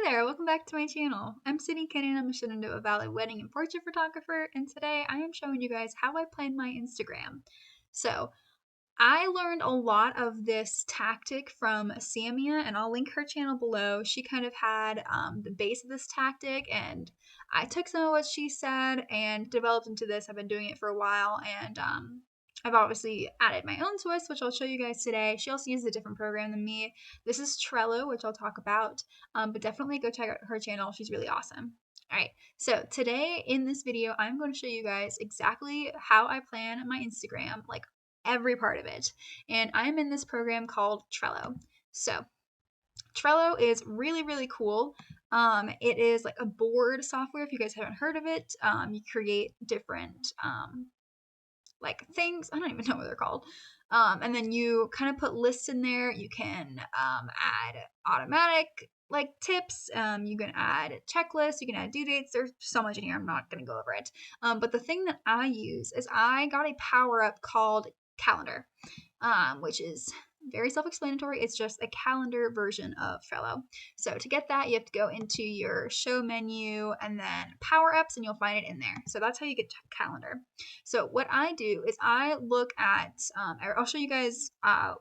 there, welcome back to my channel. I'm Sydney Kennan, I'm a Shenandoah Valley wedding and portrait photographer, and today I am showing you guys how I plan my Instagram. So, I learned a lot of this tactic from Samia, and I'll link her channel below. She kind of had the base of this tactic, and I took some of what she said and developed into this. I've been doing it for a while, and I've obviously added my own twist, which I'll show you guys today. She also uses a different program than me. This is Trello, which I'll talk about, but definitely go check out her channel. She's really awesome. All right, so today in this video, I'm going to show you guys exactly how I plan my Instagram, like every part of it. And I'm in this program called Trello. So Trello is really, really cool. It is like a board software. If you guys haven't heard of it, you create different like things. I don't even know what they're called. And then you kind of put lists in there. You can add automatic like tips. You can add checklists. You can add due dates. There's so much in here. I'm not going to go over it. But the thing that I use is I got a power up called Calendar, which is very self-explanatory. It's just a calendar version of Trello. So to get that, you have to go into your show menu and then power ups, and you'll find it in there. So that's how you get to calendar. So what I do is I look at, I'll show you guys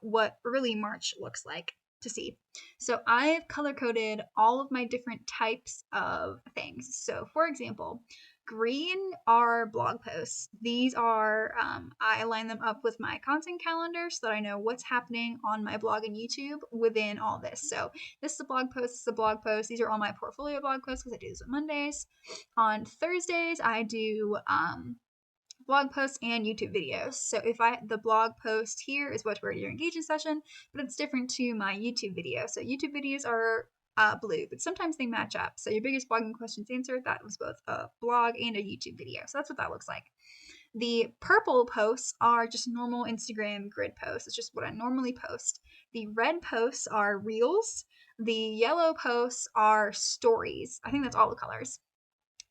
what early March looks like to see. So I've color coded all of my different types of things. So for example, green are blog posts. These are, I line them up with my content calendar so that I know what's happening on my blog and YouTube within all this. So this is a blog post, this is a blog post. These are all my portfolio blog posts because I do this on Mondays. On Thursdays, I do blog posts and YouTube videos. So if the blog post here is what we're your engagement session, but it's different to my YouTube video. So YouTube videos are blue, but sometimes they match up. So your biggest blogging questions answered, that was both a blog and a YouTube video. So that's what that looks like. The purple posts are just normal Instagram grid posts. It's just what I normally post. The red posts are reels. The yellow posts are stories. I think that's all the colors.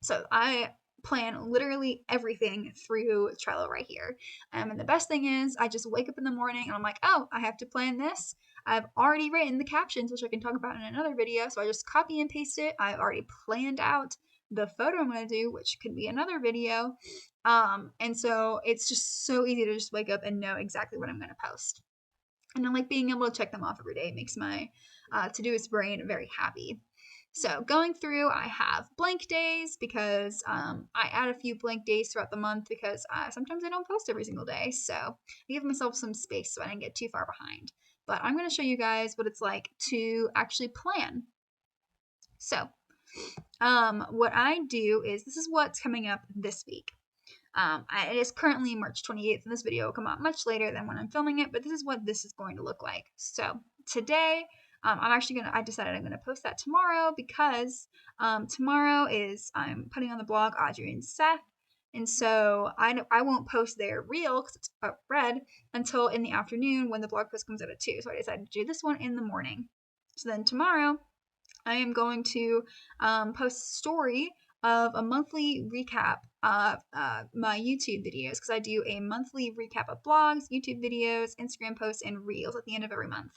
So I plan literally everything through Trello right here. And the best thing is I just wake up in the morning and I'm like, oh, I have to plan this. I've already written the captions, which I can talk about in another video. So I just copy and paste it. I've already planned out the photo I'm going to do, which could be another video. And so it's just so easy to just wake up and know exactly what I'm going to post. And I like being able to check them off every day. It makes my Todoist brain very happy. So going through, I have blank days because I add a few blank days throughout the month because sometimes I don't post every single day. So I give myself some space so I don't get too far behind. But I'm going to show you guys what it's like to actually plan. So what I do is, this is what's coming up this week. It is currently March 28th, and this video will come out much later than when I'm filming it, but this is what this is going to look like. So today, I decided I'm going to post that tomorrow because tomorrow I'm putting on the blog Audrey and Seth, and so I won't post their reel because it's red until in the afternoon when the blog post comes out at 2. So I decided to do this one in the morning. So then tomorrow, I am going to post a story of a monthly recap of my YouTube videos, because I do a monthly recap of blogs, YouTube videos, Instagram posts, and reels at the end of every month,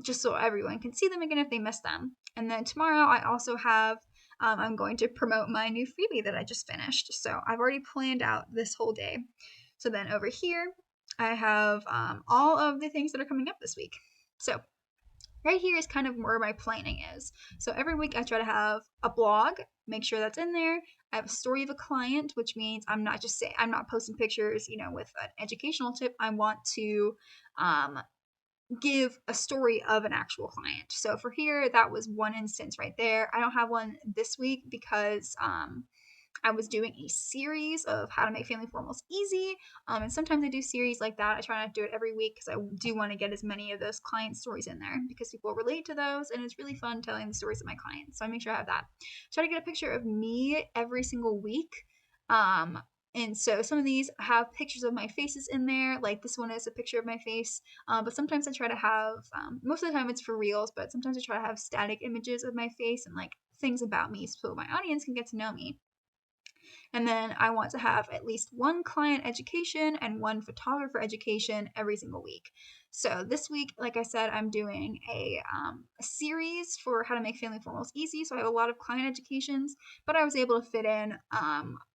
just so everyone can see them again if they missed them. And then tomorrow I also have, I'm going to promote my new freebie that I just finished. So I've already planned out this whole day. So then over here, I have all of the things that are coming up this week. So right here is kind of where my planning is. So every week I try to have a blog, make sure that's in there. I have a story of a client, which means I'm not posting pictures, with an educational tip. I want to give a story of an actual client. So for here, that was one instance right there. I don't have one this week because I was doing a series of how to make family formals easy. And sometimes I do series like that. I try not to do it every week because I do want to get as many of those client stories in there because people relate to those, and it's really fun telling the stories of my clients. So I make sure I have that. Try to get a picture of me every single week. And so some of these have pictures of my faces in there, like this one is a picture of my face. But sometimes I try to have, most of the time it's for reels, but sometimes I try to have static images of my face and like things about me so my audience can get to know me. And then I want to have at least one client education and one photographer education every single week. So this week, like I said, I'm doing a series for how to make family formals easy. So I have a lot of client educations, but I was able to fit in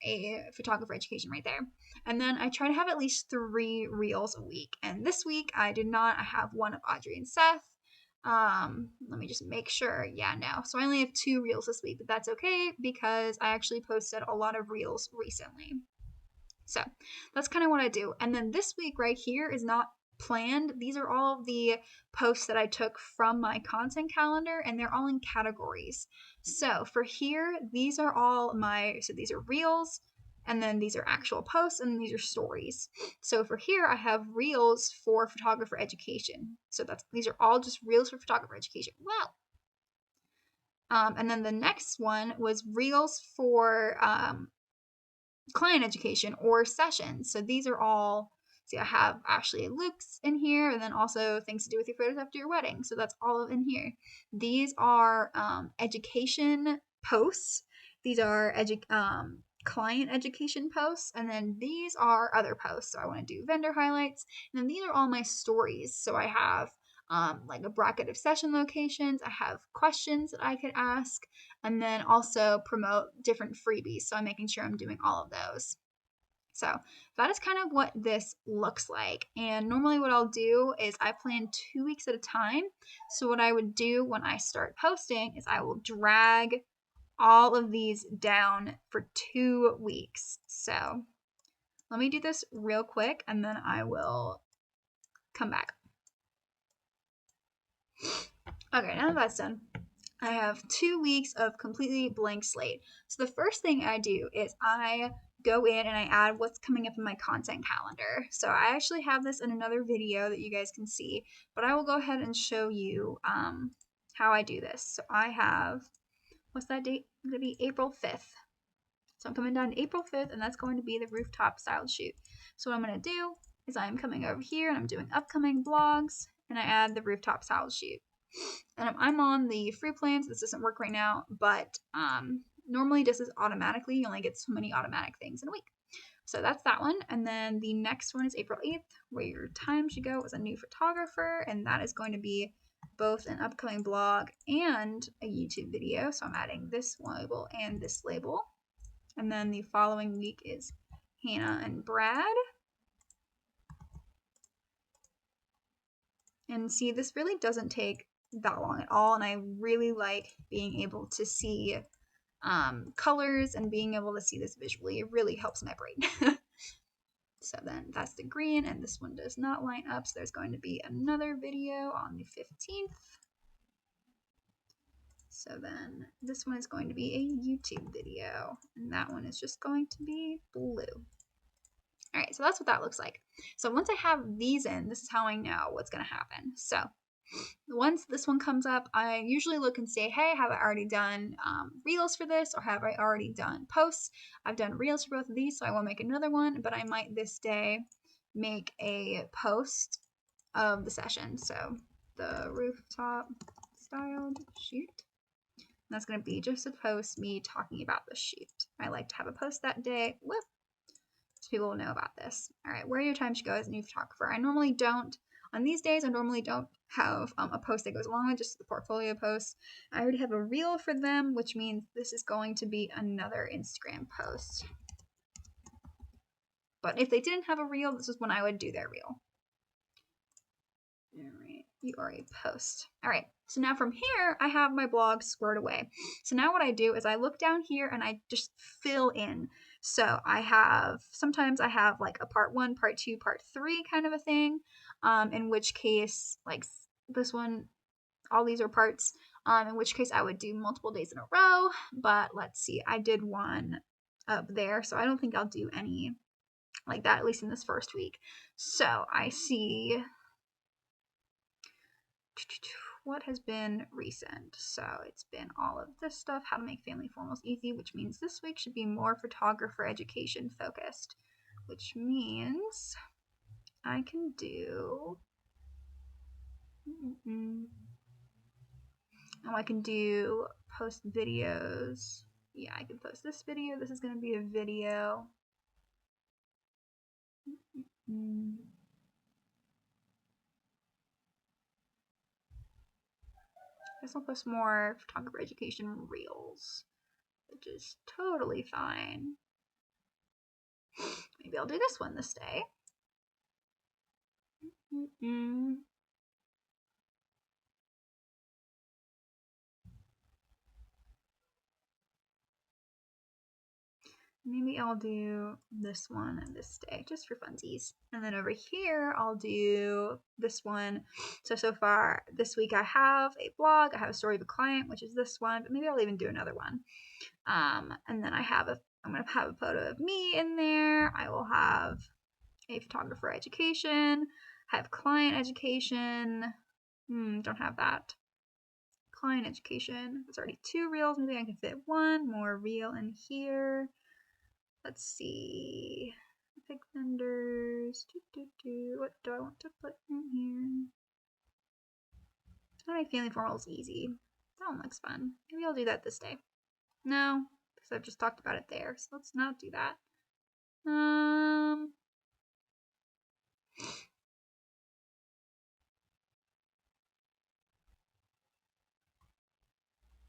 a photographer education right there. And then I try to have at least 3 reels a week. And this week I did not. I have one of Audrey and Seth. Let me just make sure. Yeah, no. So I only have 2 reels this week, but that's okay because I actually posted a lot of reels recently. So that's kind of what I do. And then this week right here is not planned. These are all of the posts that I took from my content calendar, and they're all in categories. So for here, these are all so these are reels, and then these are actual posts, and these are stories. So for here, I have reels for photographer education. So these are all just reels for photographer education. Wow. And then the next one was reels for client education or sessions. So these are all, see, I have Ashley and Luke's in here, and then also things to do with your photos after your wedding. So that's all in here. These are education posts. These are client education posts, and then these are other posts. So I want to do vendor highlights, and then these are all my stories. So I have like a bracket of session locations. I have questions that I could ask, and then also promote different freebies. So I'm making sure I'm doing all of those. So that is kind of what this looks like. And normally what I'll do is I plan 2 weeks at a time. So what I would do when I start posting is I will drag all of these down for 2 weeks. So let me do this real quick and then I will come back. Okay, now that that's done, I have 2 weeks of completely blank slate. So the first thing I do is I go in and I add what's coming up in my content calendar. So I actually have this in another video that you guys can see, but I will go ahead and show you how I do this. So I have, what's that date? It's going to be April 5th. So I'm coming down to April 5th, and that's going to be the rooftop style shoot. So what I'm going to do is I'm coming over here and I'm doing upcoming blogs, and I add the rooftop style shoot. And I'm on the free plans. This doesn't work right now, but normally this is automatically. You only get so many automatic things in a week. So that's that one. And then the next one is April 8th, where your time should go as a new photographer. And that is going to be both an upcoming blog and a YouTube video. So I'm adding this label and this label. And then the following week is Hannah and Brad. And see, this really doesn't take that long at all, and I really like being able to see colors and being able to see this visually. It really helps my brain. So then that's the green, and this one does not line up, so there's going to be another video on the 15th. So then this one is going to be a YouTube video, and that one is just going to be blue. All right, so that's what that looks like. So once I have these in, this is how I know what's going to happen. So once this one comes up, I usually look and say, hey, have I already done reels for this, or have I already done posts? I've done reels for both of these, so I won't make another one, but I might this day make a post of the session. So the rooftop styled shoot. And that's going to be just a post me talking about the shoot. I like to have a post that day. Whoop. So people will know about this. All right, where your time should go as a new photographer. I normally don't, on these days, I normally don't have a post that goes along with just the portfolio post. I already have a reel for them, which means this is going to be another Instagram post. But if they didn't have a reel, this is when I would do their reel. All right, you are a post. All right, so now from here, I have my blog squared away. So now what I do is I look down here and I just fill in. So sometimes I have like a part 1, part 2, part 3 kind of a thing, in which case, like this one, all these are parts, in which case I would do multiple days in a row, but let's see, I did one up there, so I don't think I'll do any like that, at least in this first week. So I see what has been recent. So it's been all of this stuff, how to make family formals easy, which means this week should be more photographer education focused, which means I can do, I can do post videos. Yeah, I can post this video. This is going to be a video. guess I'll post more photographer education reels, which is totally fine. Maybe I'll do this one this day. Maybe I'll do this one this day, just for funsies. And then over here, I'll do this one. So far this week I have a blog, I have a story of a client, which is this one, but maybe I'll even do another one. And then I'm gonna have a photo of me in there. I will have a photographer education, have client education. Don't have that. Client education. It's already 2 reels. Maybe I can fit one more reel in here. Let's see. Pick vendors. What do I want to put in here? My family formal is easy. That one looks fun. Maybe I'll do that this day. No, because I've just talked about it there. So let's not do that.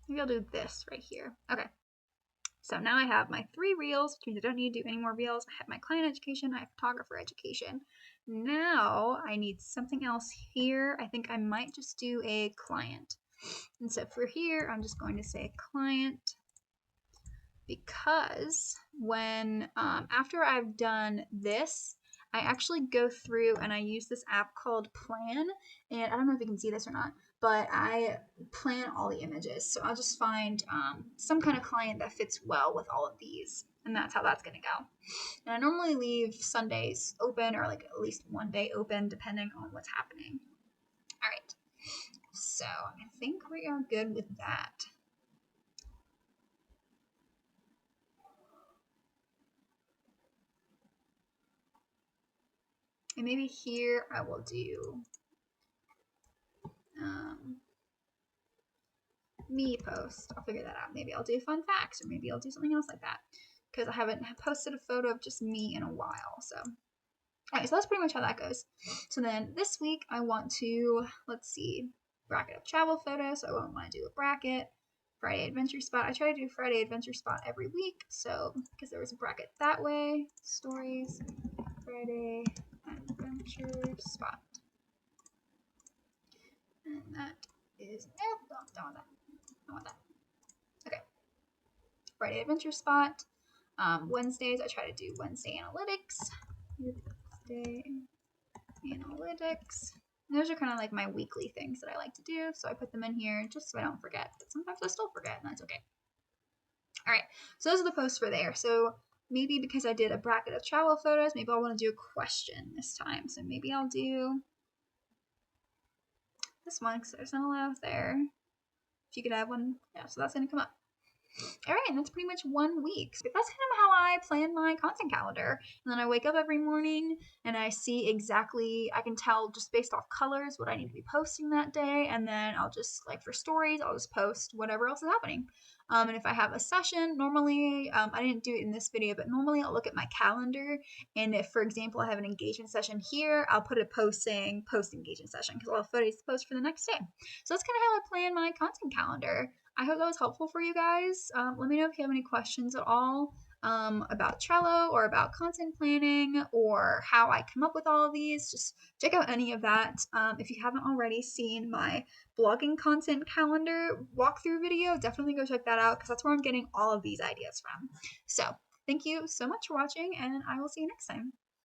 Maybe I'll do this right here. Okay. So now I have my 3 reels, which means I don't need to do any more reels. I have my client education, I have photographer education. Now I need something else here. I think I might just do a client. And so for here, I'm just going to say client, because when after I've done this, I actually go through and I use this app called Plan, and I don't know if you can see this or not, but I plan all the images. So I'll just find some kind of client that fits well with all of these, and that's how that's gonna go. And I normally leave Sundays open, or like at least one day open, depending on what's happening. All right, so I think we are good with that. And maybe here I will do me post. I'll figure that out. Maybe I'll do fun facts, or maybe I'll do something else like that, because I haven't posted a photo of just me in a while. So, alright, so that's pretty much how that goes. So then this week I want to, let's see, bracket of travel photos. So I won't want to do a bracket. Friday adventure spot. I try to do Friday adventure spot every week. So because there was a bracket that way. Stories, Friday adventure spot. And that is, nope, don't want that. I want that. Okay. Friday adventure spot. Wednesdays, I try to do Wednesday analytics. Wednesday analytics. And those are kind of like my weekly things that I like to do. So I put them in here just so I don't forget. But sometimes I still forget, and that's okay. All right. So those are the posts for there. So maybe because I did a bracket of travel photos, maybe I'll want to do a question this time. So maybe I'll do this one because there's not a lot there. If you could have one, yeah, so that's going to come up. All right, and that's pretty much 1 week. So that's kind of how I plan my content calendar. And then I wake up every morning and I see exactly, I can tell just based off colors what I need to be posting that day. And then I'll just, like for stories, I'll just post whatever else is happening. And if I have a session, normally, I didn't do it in this video, but normally I'll look at my calendar. And if, for example, I have an engagement session here, I'll put a post saying post engagement session because I'll have photos to post for the next day. So that's kind of how I plan my content calendar. I hope that was helpful for you guys. Let me know if you have any questions at all about Trello or about content planning or how I come up with all of these. Just check out any of that. If you haven't already seen my blogging content calendar walkthrough video, definitely go check that out because that's where I'm getting all of these ideas from. So thank you so much for watching, and I will see you next time.